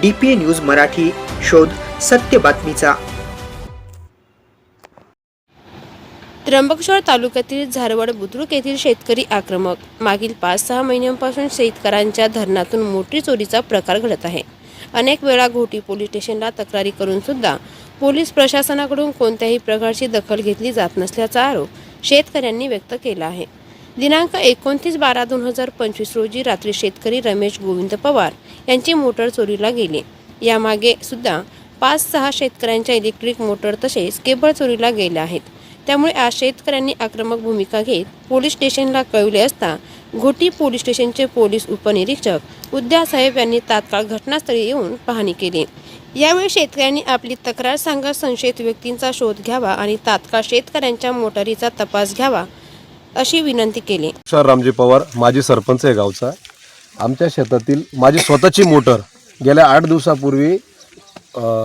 DPA news Marathi, शोध सत्य बातमीचा। त्र्यंबकेश्वर तालुक्यातील झारवड बुद्रुक येथील शेतकरी आक्रमक। मागील 5-6 महिन्यांपासून शेतकऱ्यांच्या धरणातून मोठी चोरीचा प्रकार घडत आहे। अनेक वेळा घोटी पोलीस स्टेशनला तक्रारी करून सुद्धा पोलीस प्रशासनाकडून कोणत्याही प्रकारची दखल घेतली जात नसल्याचा आरोप शेतकऱ्यांनी व्यक्त केला आहे। दिनांक 29/12/2025 रोजी रात्री शेतकरी रमेश गोविंद पवार यांची मोटर चोरीला गेली। यामागे सुद्धा 5-6 शेतकऱ्यांच्या इलेक्ट्रिक मोटर तसेच केबल चोरीला गेल्या आहेत। त्यामुळे आज शेतकऱ्यांनी आक्रमक भूमिका घेत पोलीस स्टेशनला कळवले असता घोटी पोलीस स्टेशनचे पोलीस उपनिरीक्षक उद्यासाहेब यांनी तात्काळ घटनास्थळी येऊन पाहणी केली। यावेळी शेतकऱ्यांनी आपली तक्रार सांगत संशयित व्यक्तींचा शोध घ्यावा आणि तात्काळ शेतकऱ्यांच्या मोटारीचा तपास घ्यावा अशी विनंती केली। रामजी पवार माजी सरपंच आहे गावचा। आमच्या शेतातील माझी स्वतःची मोटर गेल्या 8 दिवसापूर्वी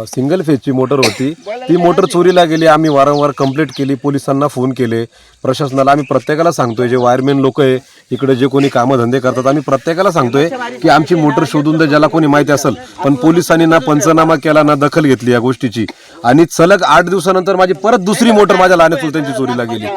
सिंगल फेजची मोटर होती, ती मोटर चोरीला गेली। आम्ही वारंवार कंप्लेंट केली, पोलिसांना फोन केले, प्रशासनाला आम्ही प्रत्येकाला सांगतोय, जे वायरमॅन लोक आहे इकडे जे कोणी कामधंदे करतात आम्ही प्रत्येकाला सांगतोय की आमची मोटर शोधून दे ज्याला कोणी माहिती असेल। पण पोलिसांनी ना पंचनामा केला ना दखल घेतली या गोष्टीची। आणि सलग 8 दिवसानंतर माझी परत दुसरी मोटर माझ्या लहान चुलत्यांची चोरीला गेली।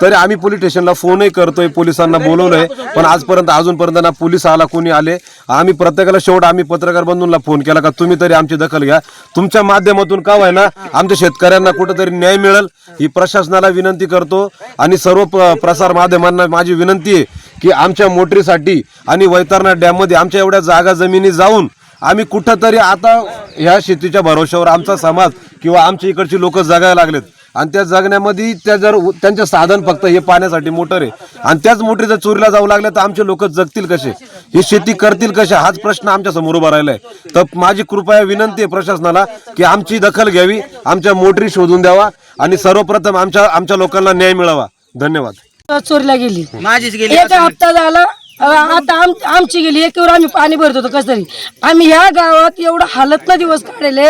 तरी आम्ही पोलीस स्टेशनला फोनही करतोय, पोलिसांना बोलवलंय, पण अजूनपर्यंत ना पोलीस आला कोणी आले। आम्ही प्रत्येकाला शेवट आम्ही पत्रकार बंधूंना फोन केला का तुम्ही तरी आमची दखल घ्या, तुमच्या माध्यमातून का व्हायना आमच्या शेतकऱ्यांना कुठेतरी न्याय मिळेल ही प्रशासनाला विनंती करतो। आणि सर्व प्रसार माध्यमांना माझी विनंती आहे की आमच्या मोटरीसाठी आणि वैतरणा डॅम मध्ये आमच्या एवढ्या जागा जमिनी जाऊन आम्ही कुठंतरी आता ह्या शेतीच्या भरोश्यावर आमचा समाज किंवा आमच्या इकडची लोक जगायला लागलेत। आणि त्या जगण्यामध्ये त्यांचे साधन फक्त हे पाण्यासाठी मोटर आहे, आणि त्याच मोटरी जर चोरीला जाऊ लागल्या तर आमचे लोक जगतील कसे, ही शेती करतील कशा, हाच प्रश्न आमच्या समोर उभा राहिलाय। तर माझी कृपया विनंती आहे प्रशासनाला की आमची दखल घ्यावी, आमच्या मोटरी शोधून द्यावा आणि सर्वप्रथम आमच्या लोकांना न्याय मिळावा। धन्यवाद। चोरीला गेली, माझीच गेली। एक हप्ता झाला, आता आमची गेली। एकीवर आम्ही पाणी भरत होतो कसं तरी। आम्ही ह्या गावात एवढं हालतला दिवस काढलेले,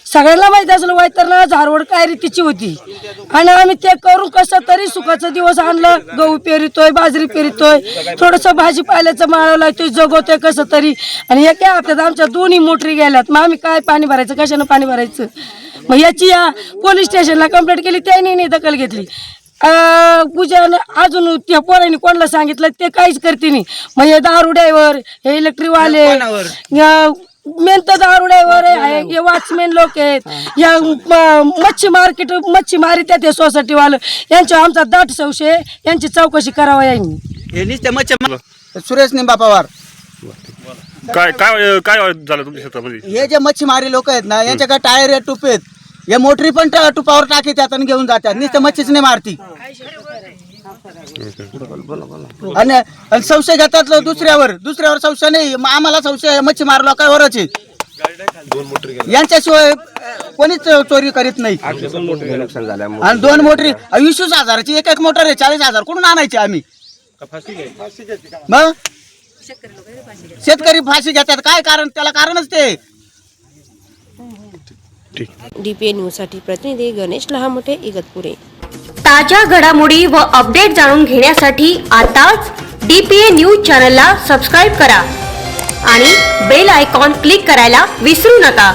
सगळ्यांना माहिती असलं वैतरणा झारवड काय रीतीची होती, आणि आम्ही ते करून कसं तरी सुखाचा दिवस आणलं। गहू पेरितोय, बाजरी पेरितोय, थोडंसं भाजीपाल्याचं माळव लागतोय, जगवतोय कसं तरी। आणि एका हप्त्यात आमच्या दोन्ही मोटरी गेल्यात। मग आम्ही काय पाणी भरायचं, कशानं पाणी भरायचं? मग याची पोलीस स्टेशनला कंप्लेंट केली, त्यांनी नाही दखल घेतली। पूजाने अजून त्या पोरांनी कोणाला सांगितलं ते काहीच करते नाही। मग हे दारू ड्रायव्हर, हे इलेक्ट्रिकवाले, मेन तर दारू ड्रायव्हर आहे, हे वॉचमॅन लोक आहेत, या मच्छी मारी त्या ते सोसायटीवालं, यांच्यावर आमचा दाट संशय, यांची चौकशी करावा यांनी। सुरेश निंबा पवार। काय काय काय झालं तुमच्या शेतामध्ये? हे जे मच्छीमारी लोक आहेत ना, यांच्याकडे टायर आहेत, टुपे आहेत, हे मोटरी पण टुपावर टाकी त्यात आणि घेऊन जातात, नुसतं मच्छीच नाही मारती। आणि संशय घेतात दुसऱ्यावर संशय नाही, आम्हाला संशय मच्छी मार लोकांवरच आहे। यांच्याशिवाय कोणीच चोरी करीत नाही। आणि 2 मोटरी 20,000ची एक मोटर आहे, 40,000 कुठून आणायची आम्ही? मग शेतकरी फाशी घेतात, काय कारण? त्याला कारणच ते। DPA न्यूज साठी प्रतिनिधी गणेश लहामोठे, इगतपुरे। ताज्या घडामोडी व अपडेट जाणून घेण्यासाठी आताच DPA न्यूज चॅनलला सबस्क्राईब करा आणि बेल आयकॉन क्लिक करायला विसरू नका।